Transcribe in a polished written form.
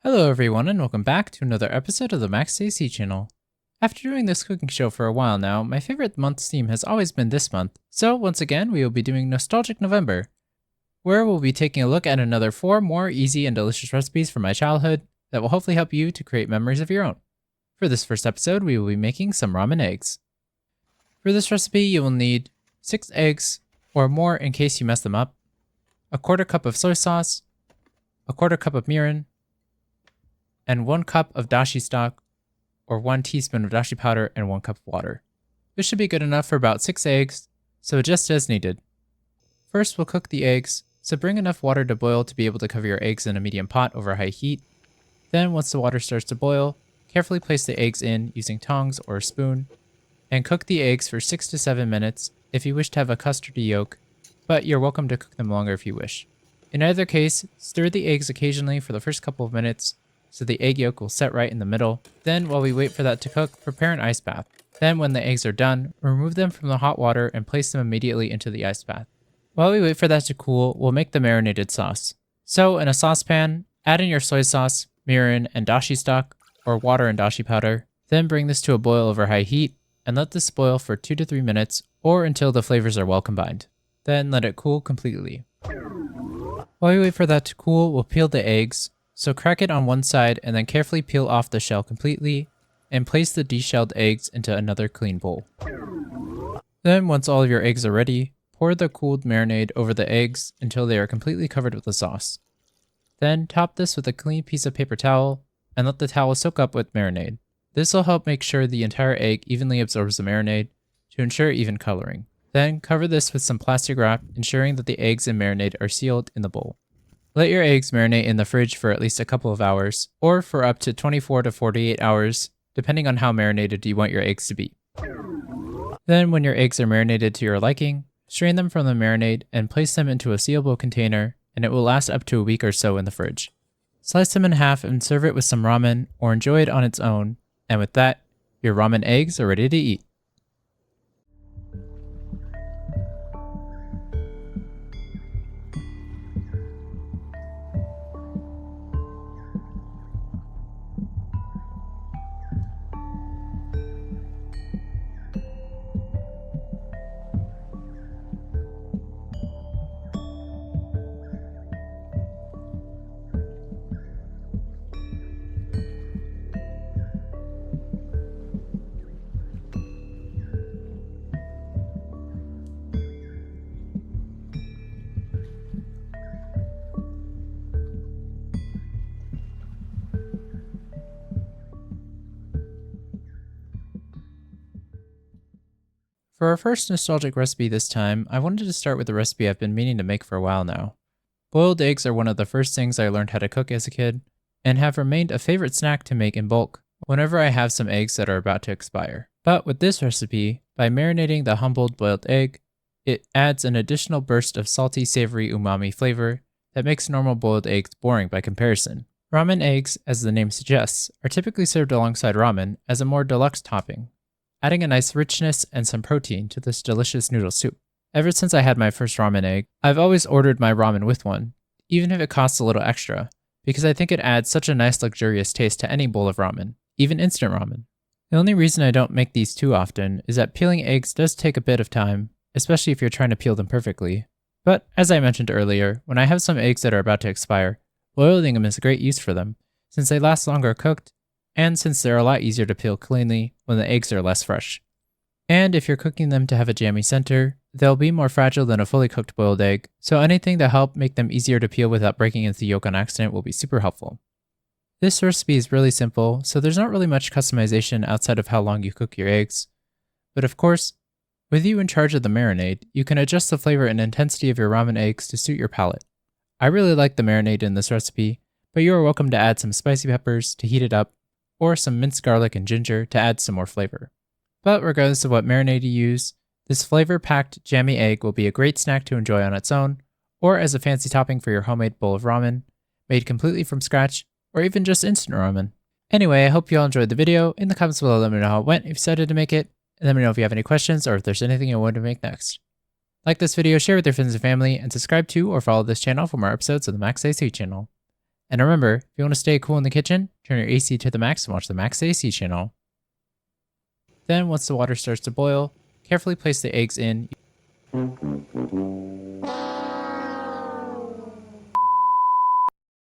Hello everyone and welcome back to another episode of the Max AC channel. After doing this cooking show for a while now, my favorite month's theme has always been this month. So once again, we will be doing Nostalgic November, where we'll be taking a look at another 4 more easy and delicious recipes from my childhood that will hopefully help you to create memories of your own. For this first episode, we will be making some ramen eggs. For this recipe, you will need 6 eggs or more in case you mess them up, a quarter cup of soy sauce, a quarter cup of mirin, and 1 cup of dashi stock, or 1 teaspoon of dashi powder and 1 cup of water. This should be good enough for about 6 eggs, so adjust as needed. First, we'll cook the eggs, so bring enough water to boil to be able to cover your eggs in a medium pot over high heat. Then, once the water starts to boil, carefully place the eggs in using tongs or a spoon, and cook the eggs for 6 to 7 minutes if you wish to have a custardy yolk, but you're welcome to cook them longer if you wish. In either case, stir the eggs occasionally for the first couple of minutes, so the egg yolk will set right in the middle. Then, while we wait for that to cook, prepare an ice bath. Then, when the eggs are done, remove them from the hot water and place them immediately into the ice bath. While we wait for that to cool, we'll make the marinated sauce. So, in a saucepan, add in your soy sauce, mirin, and dashi stock, or water and dashi powder. Then bring this to a boil over high heat, and let this boil for 2 to 3 minutes, or until the flavors are well combined. Then let it cool completely. While we wait for that to cool, we'll peel the eggs. So crack it on one side and then carefully peel off the shell completely and place the deshelled eggs into another clean bowl. Then once all of your eggs are ready, pour the cooled marinade over the eggs until they are completely covered with the sauce. Then top this with a clean piece of paper towel and let the towel soak up with marinade. This will help make sure the entire egg evenly absorbs the marinade to ensure even coloring. Then cover this with some plastic wrap, ensuring that the eggs and marinade are sealed in the bowl. Let your eggs marinate in the fridge for at least a couple of hours, or for up to 24 to 48 hours, depending on how marinated you want your eggs to be. Then, when your eggs are marinated to your liking, strain them from the marinade and place them into a sealable container, and it will last up to a week or so in the fridge. Slice them in half and serve it with some ramen, or enjoy it on its own, and with that, your ramen eggs are ready to eat. For our first nostalgic recipe this time, I wanted to start with a recipe I've been meaning to make for a while now. Boiled eggs are one of the first things I learned how to cook as a kid, and have remained a favorite snack to make in bulk whenever I have some eggs that are about to expire. But with this recipe, by marinating the humbled boiled egg, it adds an additional burst of salty, savory umami flavor that makes normal boiled eggs boring by comparison. Ramen eggs, as the name suggests, are typically served alongside ramen as a more deluxe topping, adding a nice richness and some protein to this delicious noodle soup. Ever since I had my first ramen egg, I've always ordered my ramen with one, even if it costs a little extra, because I think it adds such a nice luxurious taste to any bowl of ramen, even instant ramen. The only reason I don't make these too often is that peeling eggs does take a bit of time, especially if you're trying to peel them perfectly. But as I mentioned earlier, when I have some eggs that are about to expire, boiling them is a great use for them, since they last longer cooked, and since they're a lot easier to peel cleanly when the eggs are less fresh. And if you're cooking them to have a jammy center, they'll be more fragile than a fully cooked boiled egg, so anything to help make them easier to peel without breaking into the yolk on accident will be super helpful. This recipe is really simple, so there's not really much customization outside of how long you cook your eggs. But of course, with you in charge of the marinade, you can adjust the flavor and intensity of your ramen eggs to suit your palate. I really like the marinade in this recipe, but you are welcome to add some spicy peppers to heat it up, or some minced garlic and ginger to add some more flavor. But regardless of what marinade you use, this flavor-packed jammy egg will be a great snack to enjoy on its own, or as a fancy topping for your homemade bowl of ramen, made completely from scratch, or even just instant ramen. Anyway, I hope you all enjoyed the video. In the comments below, let me know how it went if you decided to make it, and let me know if you have any questions or if there's anything you want to make next. Like this video, share with your friends and family, and subscribe to or follow this channel for more episodes of the Max AC channel. And remember, if you want to stay cool in the kitchen, turn your AC to the max and watch the Max AC channel. Then, once the water starts to boil, carefully place the eggs in.